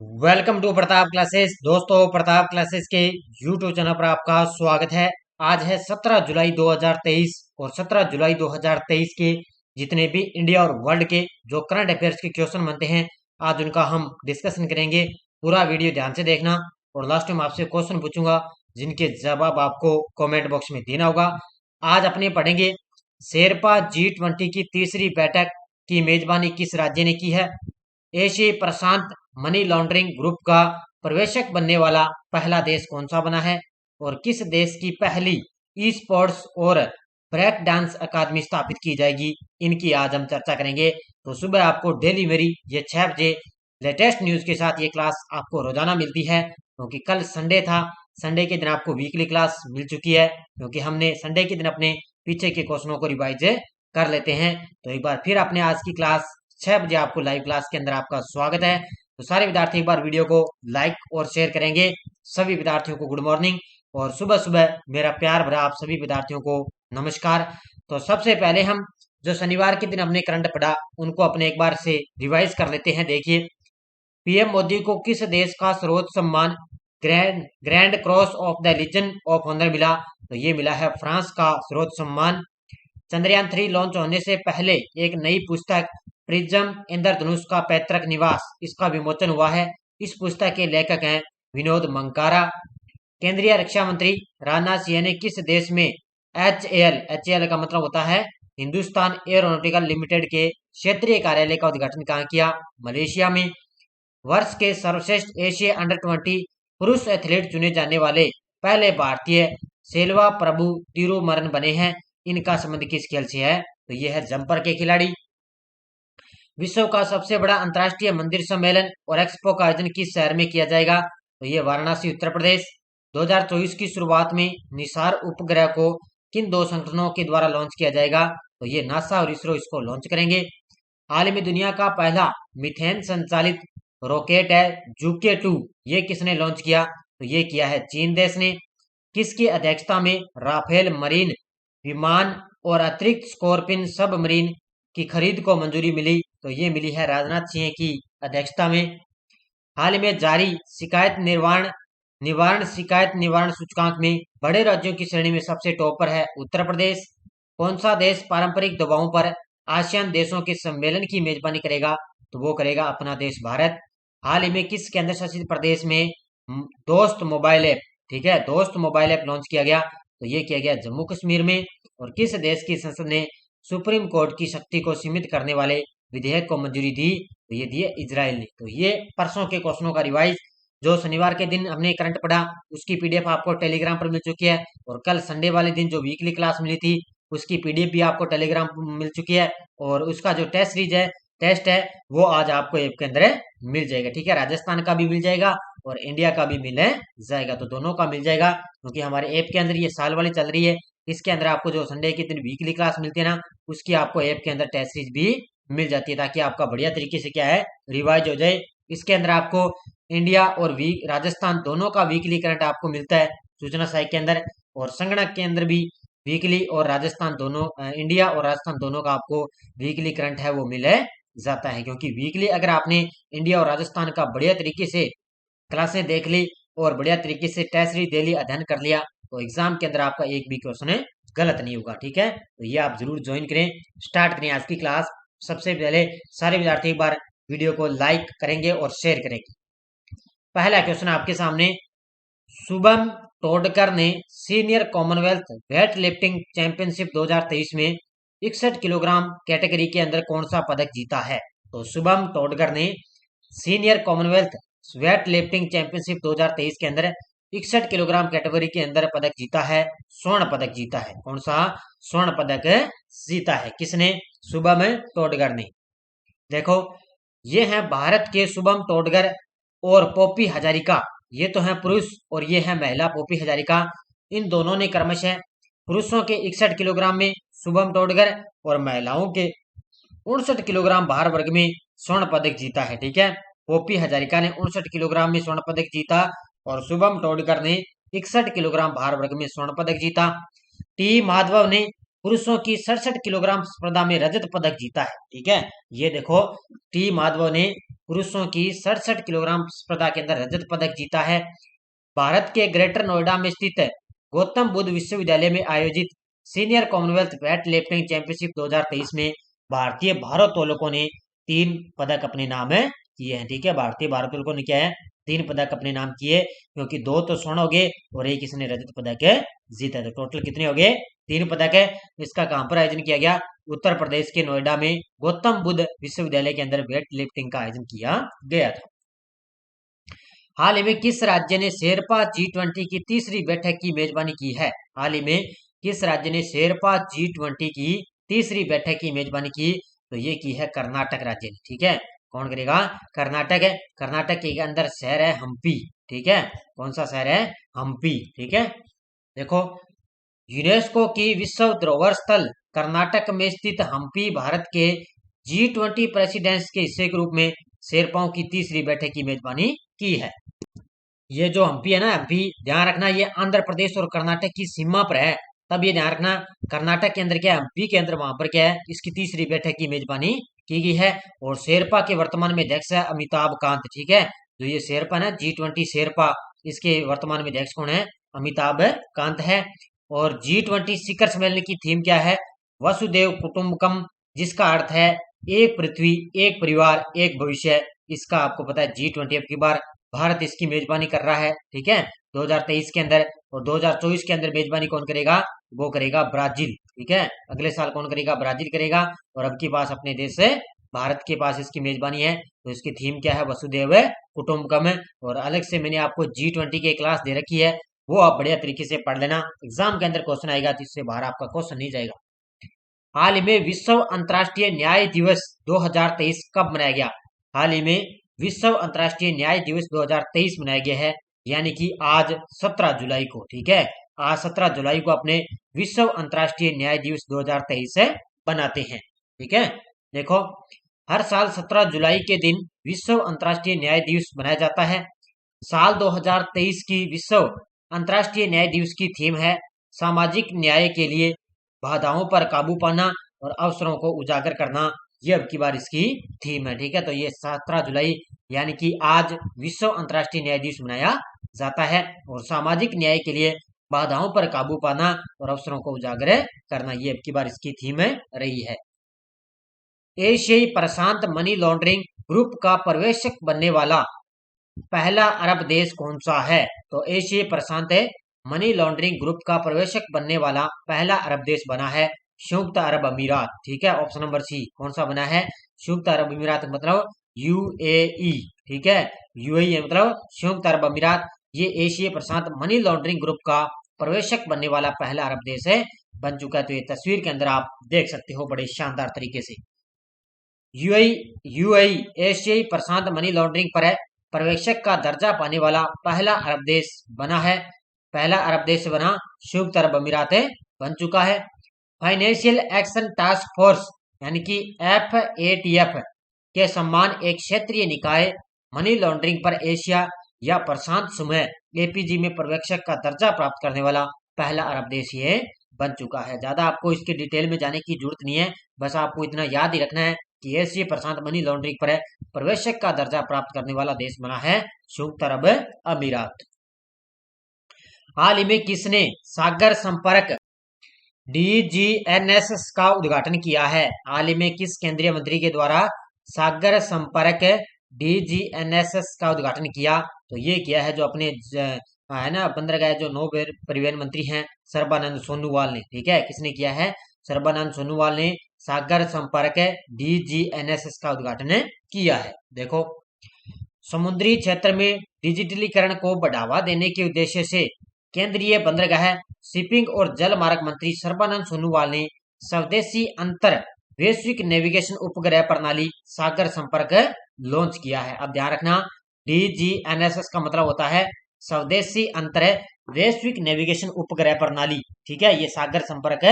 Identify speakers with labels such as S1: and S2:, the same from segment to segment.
S1: Welcome to Pratap classes. दोस्तों, Pratap classes के YouTube channel पर आपका स्वागत है। आज है 17 जुलाई 2023 और 17 जुलाई 2023 के जितने भी इंडिया और वर्ल्ड के जो करंट अफेयर्स के क्वेश्चन बनते हैं, आज उनका हम डिस्कशन करेंगे। पूरा वीडियो ध्यान से देखना और लास्ट में आपसे क्वेश्चन पूछूंगा जिनके जवाब आपको कमेंट बॉक्स में देना होगा। आज अपने पढ़ेंगे शेरपा G20 की तीसरी बैठक की मेजबानी किस राज्य ने की है। एशियाई प्रशांत मनी लॉन्ड्रिंग ग्रुप का प्रवेशक बनने वाला पहला देश कौन सा बना है और किस देश की पहली ई स्पोर्ट्स और ब्रेक डांस अकादमी स्थापित की जाएगी, इनकी आज हम चर्चा करेंगे। तो सुबह आपको डेली मेरी ये 6 बजे लेटेस्ट न्यूज के साथ ये क्लास आपको रोजाना मिलती है, क्योंकि कल संडे था। संडे के दिन आपको वीकली क्लास मिल चुकी है, क्योंकि हमने संडे के दिन अपने पीछे के क्वेश्चनों को रिवाइज कर लेते हैं। तो एक बार फिर अपने आज की क्लास 6 बजे आपको लाइव क्लास के अंदर आपका स्वागत है। तो सारे विद्यार्थी एक बार वीडियो को लाइक और शेयर करेंगे। सभी विद्यार्थियों को गुड मॉर्निंग और सुबह सुबह मेरा प्यार भरा आप सभी विद्यार्थियों को नमस्कार। तो सबसे पहले हम जो शनिवार के दिन हमने करंट पढ़ा उनको अपने एक बार से रिवाइज कर लेते हैं। देखिए, पीएम मोदी को किस देश का सर्वोच्च सम्मान grand grand cross of the legion of honour मिला? तो ये मिला है फ्रांस का सर्वोच्च सम्मान। चंद्रयान 3 लॉन्च होने से पहले एक नई पुस्तक प्रिज्म इंद्रधनुष का पैतृक निवास, इसका विमोचन हुआ है। इस पुस्तक के लेखक हैं विनोद मंकारा। केंद्रीय रक्षा मंत्री राजनाथ सिंह ने किस देश में एच ए एल का मतलब होता है हिंदुस्तान एरोनॉटिकल लिमिटेड के क्षेत्रीय कार्यालय का उद्घाटन कहाँ किया? मलेशिया में। वर्ष के सर्वश्रेष्ठ एशिया अंडर 20 पुरुष एथलीट चुने जाने वाले पहले भारतीय सेल्वा प्रभु तिरुमरन बने हैं। इनका संबंध किस खेल से है? तो यह है जंपर के खिलाड़ी। विश्व का सबसे बड़ा अंतर्राष्ट्रीय मंदिर सम्मेलन और एक्सपो का आयोजन किस शहर में किया जाएगा? तो ये वाराणसी उत्तर प्रदेश। 2024 की शुरुआत में निसार उपग्रह को किन दो संगठनों के द्वारा लॉन्च किया जाएगा? तो ये नासा और इसरो इसको लॉन्च करेंगे। हाल ही में दुनिया का पहला मीथेन संचालित रॉकेट है जुके 2, ये किसने लॉन्च किया? तो ये किया है चीन देश ने। किसकी अध्यक्षता में राफेल मरीन विमान और अतिरिक्त स्कॉर्पिन सबमरीन की खरीद को मंजूरी मिली? तो ये मिली है राजनाथ सिंह की अध्यक्षता में। हाल ही में जारी शिकायत निवारण सूचकांक में बड़े राज्यों की श्रेणी में सबसे टॉप पर है उत्तर प्रदेश। कौन सा देश पारंपरिक दवाओं पर आसियान देशों के सम्मेलन की मेजबानी करेगा? तो वो करेगा अपना देश भारत। हाल ही में किस केंद्र शासित प्रदेश में दोस्त मोबाइल ऐप, ठीक है, दोस्त मोबाइल ऐप लॉन्च किया गया? तो ये किया गया जम्मू कश्मीर में। और किस देश की संसद ने सुप्रीम कोर्ट की शक्ति को सीमित करने वाले विधेयक को मंजूरी दी? तो ये दी है इजराइल ने। तो ये परसों के क्वेश्चनों का रिवाइज जो शनिवार के दिन हमने करंट पढ़ा उसकी पीडीएफ आपको टेलीग्राम पर मिल चुकी है, और कल संडे वाले दिन जो वीकली क्लास मिली थी उसकी पीडीएफ भी आपको टेलीग्राम पर मिल चुकी है। और उसका जो टेस्ट है वो आज आपको ऐप के अंदर मिल जाएगा, ठीक है। राजस्थान का भी मिल जाएगा और इंडिया का भी मिल जाएगा, तो दोनों का मिल जाएगा, क्योंकि हमारे ऐप के अंदर ये साल वाली चल रही है। इसके अंदर आपको जो संडे के दिन वीकली क्लास मिलती है ना, उसकी आपको ऐप के अंदर टेस्ट सीरीज भी मिल जाती है, ताकि आपका बढ़िया तरीके से क्या है रिवाइज हो जाए। इसके अंदर आपको इंडिया और राजस्थान दोनों का वीकली करंट आपको मिलता है सूचना साइट के अंदर, और संगणक के अंदर भी वीकली और राजस्थान दोनों इंडिया और राजस्थान दोनों का आपको वीकली करंट है वो मिल जाता है। क्योंकि वीकली अगर आपने इंडिया और राजस्थान का बढ़िया तरीके से क्लासें देख ली और बढ़िया तरीके से टेस्ट सीरीज डेली अध्ययन कर लिया, तो एग्जाम के अंदर आपका एक भी क्वेश्चन गलत नहीं होगा, ठीक है। तो ये आप जरूर ज्वाइन करें, स्टार्ट करें आज की क्लास। सबसे पहले सारे विद्यार्थी एक बार वीडियो को लाइक करेंगे और शेयर करेंगे। पहला क्वेश्चन आपके सामने, शुभम तोडकर ने senior Commonwealth weight lifting championship 2023 में 61 किलोग्राम कैटेगरी के अंदर कौन सा पदक जीता है? तो शुभम तोडकर ने senior Commonwealth weight lifting championship 2023 के अंदर 61 किलोग्राम कैटेगरी के अंदर पदक जीता है, स्वर्ण पदक जीता है। कौन सा स्वर्ण पदक जीता है? किसने? शुभम तोडकर ने। देखो, ये हैं भारत के शुभम तोडकर और पॉपी हजारिका, ये तो है पुरुष और ये है महिला पॉपी हजारिका। इन दोनों ने क्रमशः पुरुषों के 61 किलोग्राम में शुभम तोडकर और महिलाओं के 59 किलोग्राम भार वर्ग में स्वर्ण पदक जीता है, ठीक है। पॉपी हजारिका ने 59 किलोग्राम में स्वर्ण पदक जीता और शुभम तोडकर ने 61 किलोग्राम भार वर्ग में स्वर्ण पदक जीता। टी माधव ने पुरुषों की 67 किलोग्राम स्पर्धा में रजत पदक जीता है, ठीक है। ये देखो, टी माधव ने पुरुषों की 67 किलोग्राम स्पर्धा के अंदर रजत पदक जीता है। भारत के ग्रेटर नोएडा में स्थित गौतम बुद्ध विश्वविद्यालय में आयोजित senior Commonwealth weight lifting championship 2023 में भारतीय भारोत्तोलकों ने 3 पदक अपने नाम किए हैं। ठीक है, भारतीय भारोत्तोलकों ने क्या है, 3 पदक अपने नाम किए, क्योंकि 2 तो स्वर्ण हो गए और एक इसने रजत पदक जीता। तो टोटल कितने हो गए, 3 पदक है। इसका कहां पर आयोजन किया गया, उत्तर प्रदेश के नोएडा में गौतम बुद्ध विश्वविद्यालय के अंदर वेट लिफ्टिंग का आयोजन किया गया था। हाल ही में किस राज्य ने शेरपा G20 की तीसरी बैठक की मेजबानी की है? हाल ही में किस राज्य ने शेरपा G20 की तीसरी बैठक की मेजबानी की? तो ये की है कर्नाटक राज्य ने। ठीक है, कौन करेगा, कर्नाटक है। कर्नाटक के अंदर शहर है हम्पी। ठीक है, कौन सा शहर है, हम्पी। ठीक है, देखो यूनेस्को की विश्व धरोहर स्थल कर्नाटक में स्थित हम्पी भारत के G20 प्रेसिडेंट्स के हिस्से के रूप में शेरपाओं की तीसरी बैठक की मेजबानी की है। ये जो हम्पी है ना, हम्पी ध्यान रखना, ये आंध्र प्रदेश और कर्नाटक की सीमा पर है। तब ये ध्यान रखना, कर्नाटक के अंदर क्या है, हम्पी के अंदर वहां पर क्या है, इसकी तीसरी बैठक की मेजबानी की गई है। और शेरपा के वर्तमान में अध्यक्ष है अमिताभ कांत। ठीक है, जो ये शेरपा ना G20 शेरपा, इसके वर्तमान में अध्यक्ष कौन है, अमिताभ कांत है। और G20 शिखर सम्मेलन की थीम क्या है, वसुदेव कुटुंबकम, जिसका अर्थ है एक पृथ्वी, एक परिवार, एक भविष्य। इसका आपको पता है G20 अब की बार भारत इसकी मेजबानी कर रहा है। ठीक है, 2023 के अंदर। और 2024 के अंदर मेजबानी कौन करेगा, वो करेगा ब्राजील। ठीक है, अगले साल कौन करेगा, ब्राजील करेगा। और अब की पास अपने देश से भारत के पास इसकी मेजबानी है। तो इसकी थीम क्या है, वसुदेव कुटुंबकम। और अलग से मैंने आपको G20 की क्लास दे रखी है, वो आप बढ़िया तरीके से पढ़ लेना। एग्जाम के अंदर क्वेश्चन आएगा तो इससे बाहर आपका क्वेश्चन नहीं जाएगा। हाल ही में विश्व अंतर्राष्ट्रीय न्याय दिवस 2023 कब मनाया गया? हाल ही में विश्व अंतर्राष्ट्रीय न्याय दिवस 2023 मनाया गया है, यानी कि आज 17 जुलाई को। ठीक है, आज 17 जुलाई को अपने विश्व अंतर्राष्ट्रीय न्याय दिवस 2023 से बनाते हैं। ठीक है, देखो हर साल 17 जुलाई के दिन विश्व अंतर्राष्ट्रीय न्याय दिवस मनाया जाता है। साल 2023 की विश्व अंतर्राष्ट्रीय न्याय दिवस की थीम है सामाजिक न्याय के लिए बाधाओं पर काबू पाना और अवसरों को उजागर करना। ये अब की बार इसकी थीम है। ठीक है, तो ये 17 जुलाई यानी कि आज विश्व अंतर्राष्ट्रीय न्याय दिवस मनाया जाता है। और सामाजिक न्याय के लिए बाधाओं पर काबू पाना और अवसरों को उजागर करना, ये अब की बार इसकी थीम रही है। एशियाई प्रशांत मनी लॉन्ड्रिंग ग्रुप का पर्यवेक्षक बनने वाला पहला अरब देश कौन सा है? तो एशियाई प्रशांत मनी लॉन्ड्रिंग ग्रुप का पर्यवेक्षक बनने वाला पहला अरब देश बना है संयुक्त अरब अमीरात। ठीक है, ऑप्शन नंबर सी, कौन सा बना है, संयुक्त अरब अमीरात, मतलब यूएई। ठीक है, यूएई मतलब संयुक्त अरब अमीरात। ये एशिया प्रशांत मनी लॉन्ड्रिंग ग्रुप का पर्यवेक्षक बनने वाला पहला अरब देश बन चुका है। तो ये तस्वीर के अंदर आप देख सकते हो बड़े शानदार तरीके से। यूएई एशियाई प्रशांत मनी लॉन्ड्रिंग पर पर्यवेक्षक का दर्जा पाने वाला पहला अरब देश बना है। पहला अरब देश बना संयुक्त अरब अमीरात बन चुका है। फाइनेंशियल एक्शन टास्क फोर्स यानी कि FATF के सम्मान एक क्षेत्रीय निकाय मनी लॉन्ड्रिंग पर एशिया या प्रशांत समूह APG में पर्यवेक्षक का दर्जा प्राप्त करने वाला पहला अरब देश ये बन चुका है। ज्यादा आपको इसके डिटेल में जाने की जरूरत नहीं है, बस आपको इतना याद ही रखना है कि एशिया प्रशांत मनी लॉन्ड्रिंग पर पर्यवेक्षक का दर्जा प्राप्त करने वाला देश बना है संयुक्त अरब अमीरात। हाल ही में किसने सागर संपर्क DGNS का उद्घाटन किया है? हाल ही में किस केंद्रीय मंत्री के द्वारा सागर संपर्क DGNS का उद्घाटन किया? तो ये किया है जो अपने है ना बंदरगाह जो नौ परिवहन मंत्री हैं सर्बानंद सोनोवाल ने। ठीक है, किसने किया है, सर्बानंद सोनोवाल ने सागर संपर्क DGNS का उद्घाटन किया है। देखो समुद्री क्षेत्र में डिजिटलीकरण को बढ़ावा देने के उद्देश्य से केंद्रीय बंदरगाह शिपिंग और जल मार्ग मंत्री सर्बानंद सोनोवाल ने स्वदेशी अंतर वैश्विक नेविगेशन उपग्रह प्रणाली सागर संपर्क लॉन्च किया है। अब ध्यान रखना, DGNS का मतलब होता है स्वदेशी अंतर वैश्विक नेविगेशन उपग्रह प्रणाली। ठीक है, ये सागर संपर्क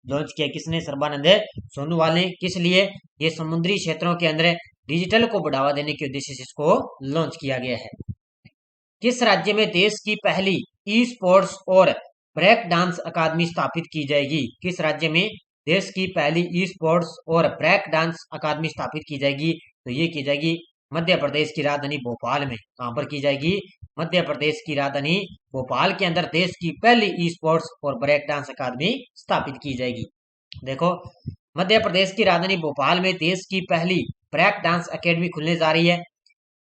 S1: लॉन्च किया किसने, सर्बानंद सोनोवाल ने। किस लिए, ये समुद्री क्षेत्रों के अंदर डिजिटल को बढ़ावा देने के उद्देश्य से इसको लॉन्च किया गया है। किस राज्य में देश की पहली ई स्पोर्ट्स और ब्रेक डांस अकादमी स्थापित की जाएगी? किस राज्य में देश की पहली ई स्पोर्ट्स और ब्रेक डांस अकादमी स्थापित की जाएगी? तो ये की जाएगी मध्य प्रदेश की राजधानी भोपाल में। कहां पर की जाएगी? मध्य प्रदेश की राजधानी भोपाल के अंदर देश की पहली ई स्पोर्ट्स और ब्रेक डांस अकादमी स्थापित की जाएगी। देखो, मध्य प्रदेश की राजधानी भोपाल में देश की पहली ब्रेक डांस अकेडमी खुलने जा रही है।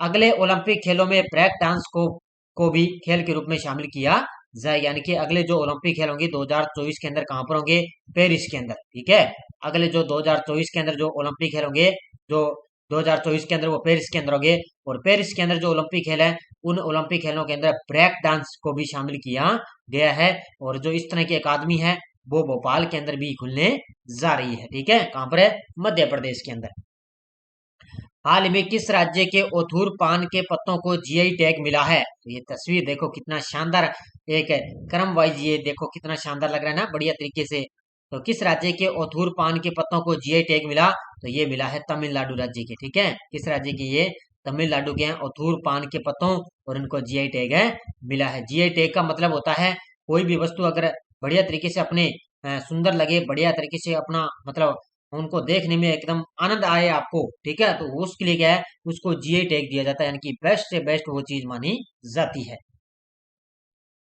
S1: अगले ओलंपिक खेलों में ब्रेक डांस को भी खेल के रूप में शामिल किया जाए, यानी कि अगले जो ओलंपिक खेल होंगे 2024 के अंदर कहां पर होंगे? पेरिस के अंदर। ठीक है, अगले जो 2024 के अंदर जो ओलंपिक खेल होंगे, जो 2024 के अंदर वो पेरिस के अंदर होंगे, और पेरिस के अंदर जो ओलंपिक खेल है उन ओलंपिक खेलों के अंदर ब्रेक डांस को भी शामिल किया गया है। और जो इस तरह की अकादमी है वो भोपाल के अंदर भी खुलने जा रही है। ठीक है, कहां पर है? मध्य प्रदेश के अंदर। हाल में किस राज्य के ओथूर पान के पत्तों को जीआई टैग मिला है? तो ये तस्वीर देखो कितना शानदार, एक क्रम वाइज, ये देखो कितना शानदार लग रहा है ना, बढ़िया तरीके से। तो किस राज्य के ओथूर पान के पत्तों को जीआई टैग मिला? तो ये मिला है तमिलनाडु राज्य के। ठीक है, किस राज्य की? ये तमिलनाडु के हैं ओथूर पान के पत्तों, और इनको जीआई टैग है मिला है। जीआई टैग का मतलब होता है कोई भी वस्तु अगर बढ़िया तरीके से अपने सुंदर लगे, बढ़िया तरीके से अपना मतलब उनको देखने में एकदम आनंद आए आपको, ठीक है, तो उसके लिए क्या है? उसको जीआई टैग दिया जाता है, यानी कि बेस्ट से बेस्ट वो चीज मानी जाती है।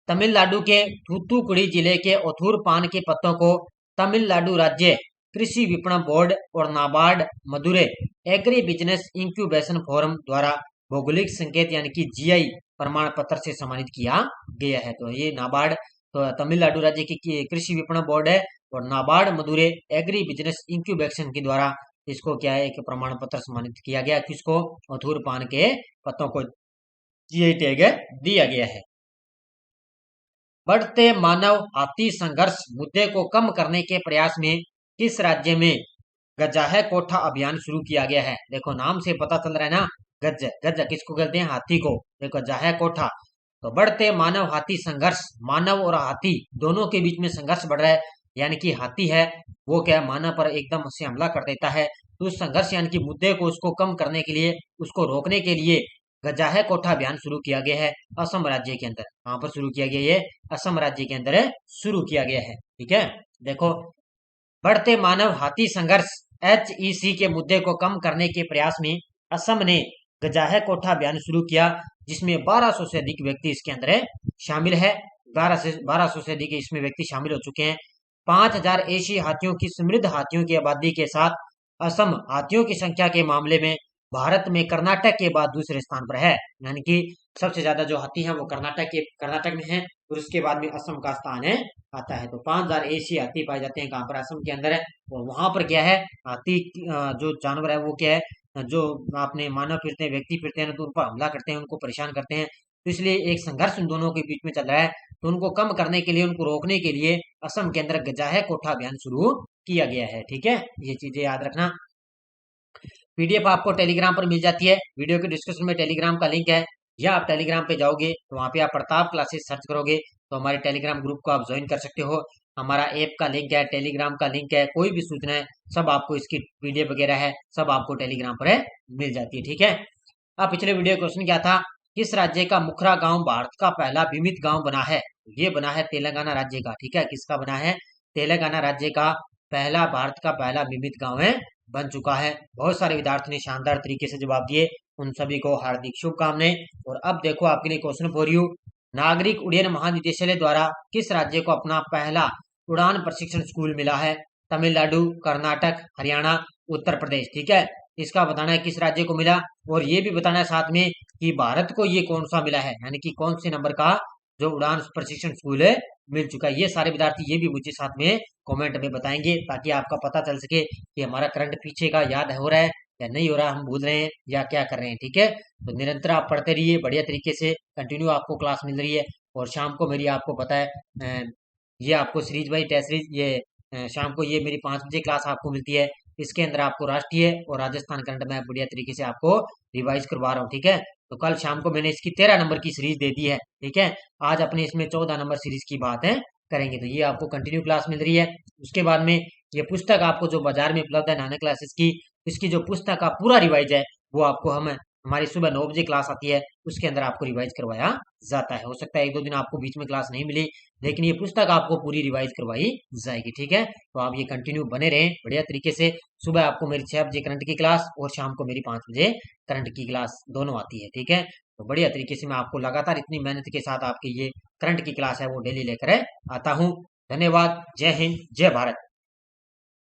S1: तमिलनाडु के थूथुकुड़ी जिले के ओथूर पान के पत्तों को तमिलनाडु राज्य कृषि विपणन बोर्ड और NABARD Madurai agri business incubation forum द्वारा भौगोलिक संकेत यानी कि जीआई प्रमाण पत्र से सम्मानित किया गया है। तो ये नाबार्ड, तो तमिलनाडु राज्य की कृषि विपणन बोर्ड है, और NABARD Madurai agri business incubation के द्वारा इसको क्या है? एक प्रमाण पत्र सम्मानित किया गया। किसको? ओथूर पान के पत्तों को जीआई टैग दिया गया है। बढ़ते मानव हाथी संघर्ष मुद्दे को कम करने के प्रयास में किस राज्य में गजा है कोठा अभियान शुरू किया गया है? देखो, नाम से पता चल रहा है ना, गज गज किसको कहते हैं? हाथी को। देखो, गजा है कोठा। तो बढ़ते मानव हाथी संघर्ष, मानव और हाथी दोनों के बीच में संघर्ष बढ़ रहा है, यानी कि हाथी है वो क्या है? मानव पर एकदम से हमला कर देता है। तो उस संघर्ष यानी कि मुद्दे को उसको कम करने के लिए, उसको रोकने के लिए गजा है कोठा अभियान शुरू किया गया है असम राज्य के अंदर। कहां पर शुरू किया गया? ये असम राज्य के अंदर शुरू किया गया है। ठीक है, देखो, बढ़ते मानव हाथी संघर्ष एचईसी के मुद्दे को कम करने के प्रयास में असम ने गजा है कोठा अभियान शुरू किया, जिसमें 1200 से अधिक व्यक्ति इसके अंदर शामिल है। 1200 से अधिक इसमें व्यक्ति शामिल हो चुके हैं। 5000 एशियाई हाथियों की समृद्ध हाथियों की आबादी के साथ असम हाथियों की संख्या के मामले में भारत में कर्नाटक के बाद दूसरे स्थान पर है, यानी कि सबसे ज्यादा जो हाथी हैं वो कर्नाटक में है, और उसके बाद में असम का स्थान है आता है। तो 5000 एशियाई हाथी पाए जाते हैं कहाँ पर? असम के अंदर है। और वहां पर क्या है? हाथी जो जानवर है वो क्या है? जो अपने मानव फिरते हैं, व्यक्ति फिरते हैं, तो उन पर हमला करते हैं, उनको परेशान करते हैं। तो इसलिए एक संघर्ष उन दोनों के बीच में चल रहा है। तो उनको कम करने के लिए, उनको रोकने के लिए असम के अंदर गजा है कोठा अभियान शुरू किया गया है। ठीक है, ये चीजें याद रखना। पीडीएफ आपको टेलीग्राम पर मिल जाती है, वीडियो के डिस्क्रिप्शन में टेलीग्राम का लिंक है, या आप टेलीग्राम पे जाओगे तो वहाँ पे आप प्रताप क्लासेस सर्च करोगे तो हमारे टेलीग्राम ग्रुप को आप ज्वाइन कर सकते हो। हमारा ऐप का लिंक है, टेलीग्राम का लिंक है, कोई भी सूचना है सब आपको, इसकी पीडीएफ वगैरह है सब आपको टेलीग्राम पर मिल जाती है। ठीक है, अब पिछले वीडियो क्वेश्चन क्या था? किस राज्य का मुखरा गांव भारत का पहला बीमित गांव बना है? ये बना है तेलंगाना राज्य का। ठीक है, किसका बना है? तेलंगाना राज्य का पहला, भारत का पहला बीमित गांव है, बन चुका है। बहुत सारे विद्यार्थी ने शानदार तरीके से जवाब दिए, उन सभी को हार्दिक शुभकामनाएं। और अब देखो आपके लिए क्वेश्चन फॉर यू, नागरिक उड्डयन महानिदेशालय द्वारा किस राज्य को अपना पहला उड़ान प्रशिक्षण स्कूल मिला है? तमिलनाडु, कर्नाटक, हरियाणा, उत्तर प्रदेश। ठीक है, इसका बताना है किस राज्य को मिला, और ये भी बताना है साथ में कि भारत को ये कौन सा मिला है, यानी कि कौन से नंबर का जो उड़ान प्रशिक्षण स्कूल है मिल चुका है। ये सारे विद्यार्थी ये भी मुझे साथ में कमेंट में बताएंगे, ताकि आपका पता चल सके कि हमारा करंट पीछे का याद हो रहा है या नहीं हो रहा, हम भूल रहे हैं या क्या कर रहे हैं। ठीक है, तो निरंतर आप पढ़ते रहिए, बढ़िया तरीके से कंटिन्यू आपको क्लास मिल रही है। और शाम को मेरी, आपको पता है ये आपको सीरीज बाई टेस्ट सीरीज, ये शाम को ये मेरी 5 बजे क्लास आपको मिलती है। इसके अंदर आपको राष्ट्रीय और राजस्थान करंट में बढ़िया तरीके से आपको रिवाइज करवा रहा हूँ। ठीक है, तो कल शाम को मैंने इसकी 13 नंबर की सीरीज दे दी है। ठीक है, आज अपने इसमें 14 नंबर सीरीज की बात है करेंगे। तो ये आपको कंटिन्यू क्लास मिल रही है। उसके बाद में ये पुस्तक आपको जो बाजार में उपलब्ध है नाना क्लासेस की, इसकी जो पुस्तक का पूरा रिवाइज है वो आपको हम हमारी सुबह 9 बजे क्लास आती है, उसके अंदर आपको रिवाइज करवाया जाता है। हो सकता है 1-2 दिन आपको बीच में क्लास नहीं मिली, लेकिन ये पुस्तक आपको पूरी रिवाइज करवाई जाएगी, ठीक है। तो आप ये कंटिन्यू बने रहें बढ़िया तरीके से। सुबह आपको मेरी 6 बजे करंट की क्लास और शाम को मेरी 5 बजे करंट की क्लास दोनों आती है, ठीक है। तो बढ़िया तरीके से मैं आपको लगातार इतनी मेहनत के साथ आपकी ये करंट की क्लास है वो डेली लेकर आता हूँ। धन्यवाद। जय हिंद, जय भारत।